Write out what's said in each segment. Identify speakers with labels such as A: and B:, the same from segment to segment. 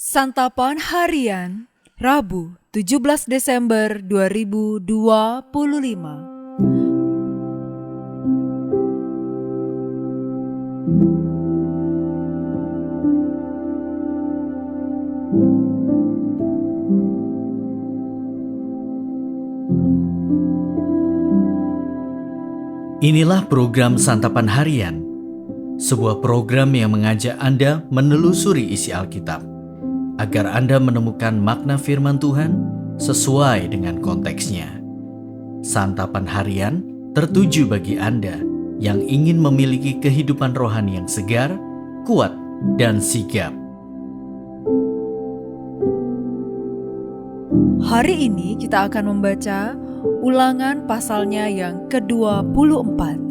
A: Santapan Harian, Rabu, 17 Desember 2025.
B: Inilah program Santapan Harian, sebuah program yang mengajak Anda menelusuri isi Alkitab, agar Anda menemukan makna firman Tuhan sesuai dengan konteksnya. Santapan Harian tertuju bagi Anda yang ingin memiliki kehidupan rohani yang segar, kuat, dan sigap.
A: Hari ini kita akan membaca Ulangan pasalnya yang ke-24.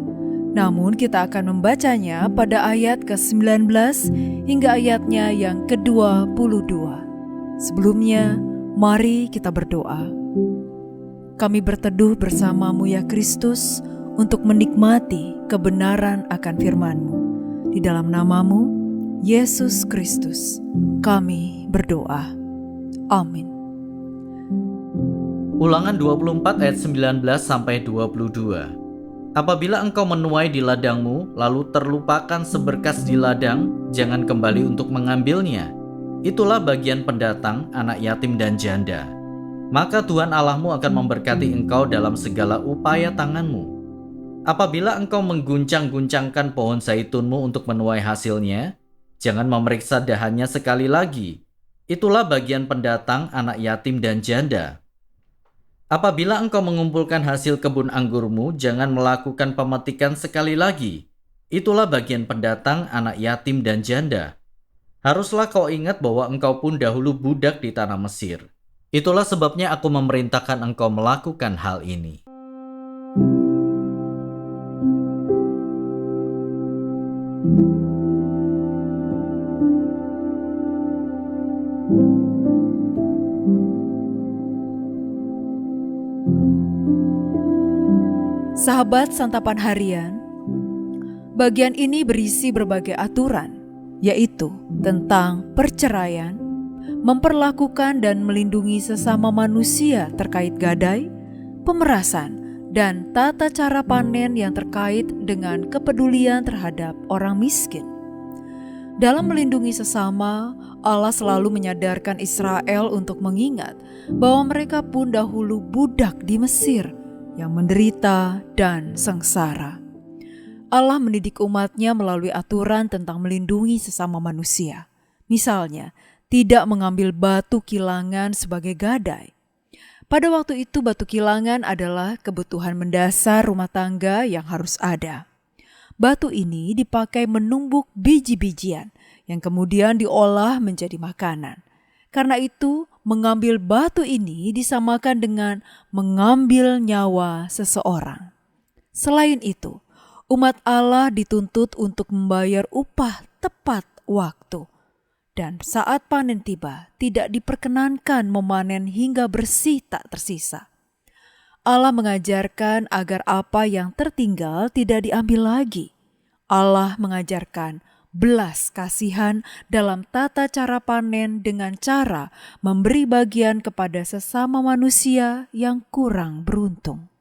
A: Namun kita akan membacanya pada ayat ke-19 hingga ayatnya yang ke-22. Sebelumnya, mari kita berdoa. Kami berteduh bersama-Mu ya Kristus untuk menikmati kebenaran akan firman-Mu. Di dalam nama-Mu, Yesus Kristus, kami berdoa. Amin.
B: Ulangan 24 ayat 19-22. Apabila engkau menuai di ladangmu, lalu terlupakan seberkas di ladang, jangan kembali untuk mengambilnya. Itulah bagian pendatang, anak yatim dan janda. Maka Tuhan Allahmu akan memberkati engkau dalam segala upaya tanganmu. Apabila engkau mengguncang-guncangkan pohon zaitunmu untuk menuai hasilnya, jangan memeriksa dahannya sekali lagi. Itulah bagian pendatang, anak yatim dan janda. Apabila engkau mengumpulkan hasil kebun anggurmu, jangan melakukan pemetikan sekali lagi. Itulah bagian pendatang, anak yatim dan janda. Haruslah kau ingat bahwa engkau pun dahulu budak di tanah Mesir. Itulah sebabnya aku memerintahkan engkau melakukan hal ini.
A: Sahabat Santapan Harian, bagian ini berisi berbagai aturan, yaitu tentang perceraian, memperlakukan dan melindungi sesama manusia terkait gadai, pemerasan, dan tata cara panen yang terkait dengan kepedulian terhadap orang miskin. Dalam melindungi sesama, Allah selalu menyadarkan Israel untuk mengingat bahwa mereka pun dahulu budak di Mesir yang menderita dan sengsara. Allah mendidik umatnya melalui aturan tentang melindungi sesama manusia. Misalnya, tidak mengambil batu kilangan sebagai gadai. Pada waktu itu batu kilangan adalah kebutuhan mendasar rumah tangga yang harus ada. Batu ini dipakai menumbuk biji-bijian yang kemudian diolah menjadi makanan. Karena itu, mengambil batu ini disamakan dengan mengambil nyawa seseorang. Selain itu, umat Allah dituntut untuk membayar upah tepat waktu. Dan saat panen tiba, tidak diperkenankan memanen hingga bersih tak tersisa. Allah mengajarkan agar apa yang tertinggal tidak diambil lagi. Allah mengajarkan belas kasihan dalam tata cara panen dengan cara memberi bagian kepada sesama manusia yang kurang beruntung.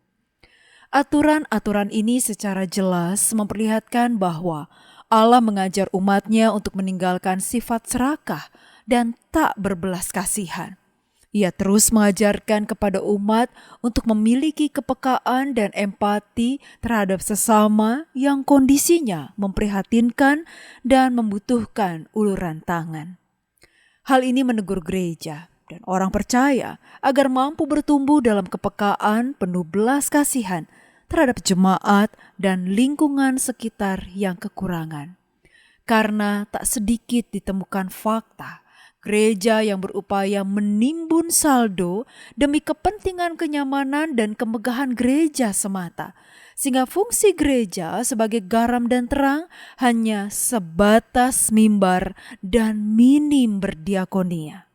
A: Aturan-aturan ini secara jelas memperlihatkan bahwa Allah mengajar umatnya untuk meninggalkan sifat serakah dan tak berbelas kasihan. Ia terus mengajarkan kepada umat untuk memiliki kepekaan dan empati terhadap sesama yang kondisinya memprihatinkan dan membutuhkan uluran tangan. Hal ini menegur gereja dan orang percaya agar mampu bertumbuh dalam kepekaan penuh belas kasihan terhadap jemaat dan lingkungan sekitar yang kekurangan. Karena tak sedikit ditemukan fakta gereja yang berupaya menimbun saldo demi kepentingan kenyamanan dan kemegahan gereja semata, sehingga fungsi gereja sebagai garam dan terang hanya sebatas mimbar dan minim berdiakonia.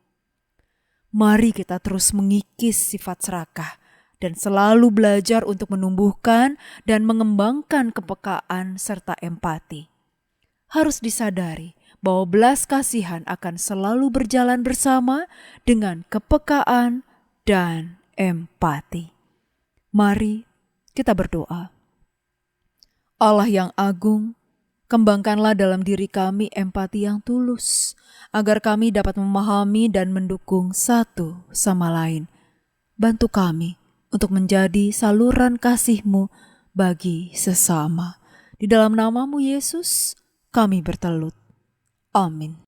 A: Mari kita terus mengikis sifat serakah dan selalu belajar untuk menumbuhkan dan mengembangkan kepekaan serta empati. Harus disadari bahwa belas kasihan akan selalu berjalan bersama dengan kepekaan dan empati. Mari kita berdoa. Allah yang agung, kembangkanlah dalam diri kami empati yang tulus, agar kami dapat memahami dan mendukung satu sama lain. Bantu kami untuk menjadi saluran kasih-Mu bagi sesama. Di dalam nama-Mu Yesus, kami bertelut. Amin.